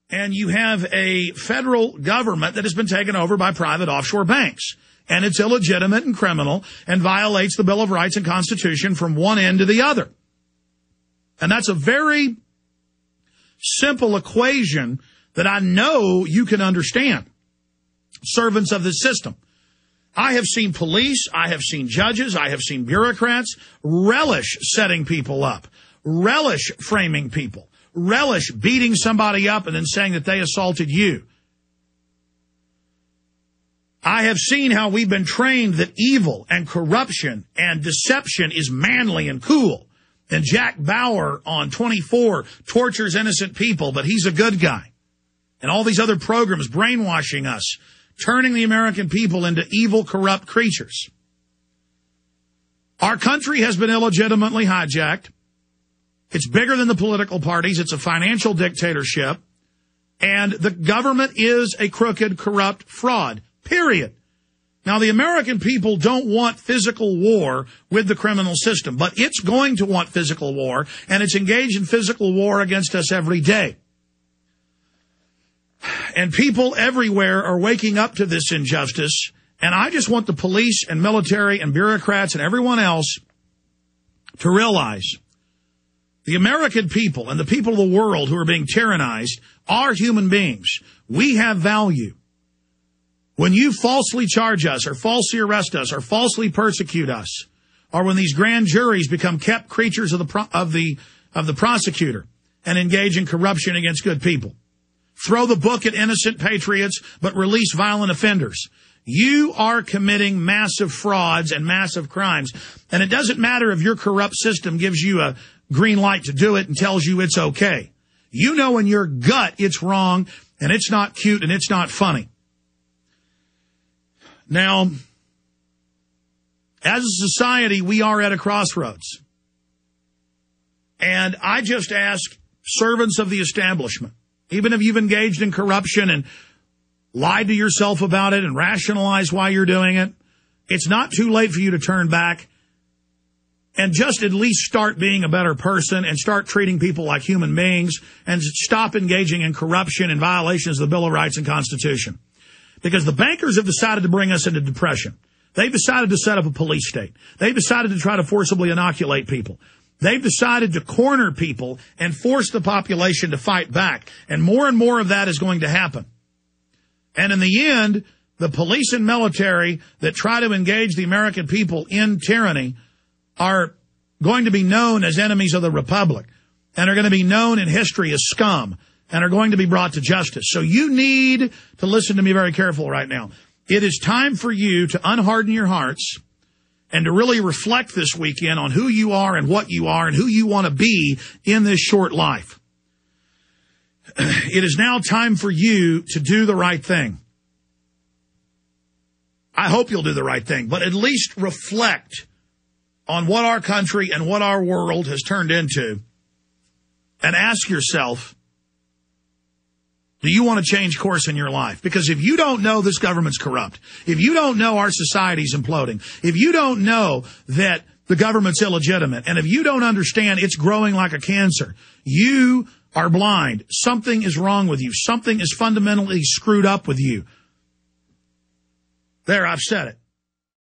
and you have a federal government that has been taken over by private offshore banks. And it's illegitimate and criminal and violates the Bill of Rights and Constitution from one end to the other. And that's a very simple equation that I know you can understand. Servants of this system. I have seen police, I have seen judges, I have seen bureaucrats relish setting people up, relish framing people, relish beating somebody up and then saying that they assaulted you. I have seen how we've been trained that evil and corruption and deception is manly and cool. And Jack Bauer on 24 tortures innocent people, but he's a good guy. And all these other programs brainwashing us, turning the American people into evil, corrupt creatures. Our country has been illegitimately hijacked. It's bigger than the political parties. It's a financial dictatorship. And the government is a crooked, corrupt fraud, period. Now, the American people don't want physical war with the criminal system, but it's going to want physical war, and it's engaged in physical war against us every day. And people everywhere are waking up to this injustice, and I just want the police and military and bureaucrats and everyone else to realize the American people and the people of the world who are being tyrannized are human beings. We have value. When you falsely charge us or falsely arrest us or falsely persecute us, or when these grand juries become kept creatures of the prosecutor and engage in corruption against good people, throw the book at innocent patriots but release violent offenders, you are committing massive frauds and massive crimes. And it doesn't matter if your corrupt system gives you a green light to do it and tells you it's okay. You know in your gut it's wrong and it's not cute and it's not funny. Now, as a society, we are at a crossroads. And I just ask servants of the establishment, even if you've engaged in corruption and lied to yourself about it and rationalized why you're doing it, it's not too late for you to turn back and just at least start being a better person and start treating people like human beings and stop engaging in corruption and violations of the Bill of Rights and Constitution. Because the bankers have decided to bring us into depression. They've decided to set up a police state. They've decided to try to forcibly inoculate people. They've decided to corner people and force the population to fight back. And more of that is going to happen. And in the end, the police and military that try to engage the American people in tyranny are going to be known as enemies of the Republic and are going to be known in history as scum and are going to be brought to justice. So you need to listen to me very carefully right now. It is time for you to unharden your hearts and to really reflect this weekend on who you are and what you are and who you want to be in this short life. It is now time for you to do the right thing. I hope you'll do the right thing, but at least reflect on what our country and what our world has turned into and ask yourself, do you want to change course in your life? Because if you don't know this government's corrupt, if you don't know our society's imploding, if you don't know that the government's illegitimate, and if you don't understand it's growing like a cancer, you are blind. Something is wrong with you. Something is fundamentally screwed up with you. There, I've said it.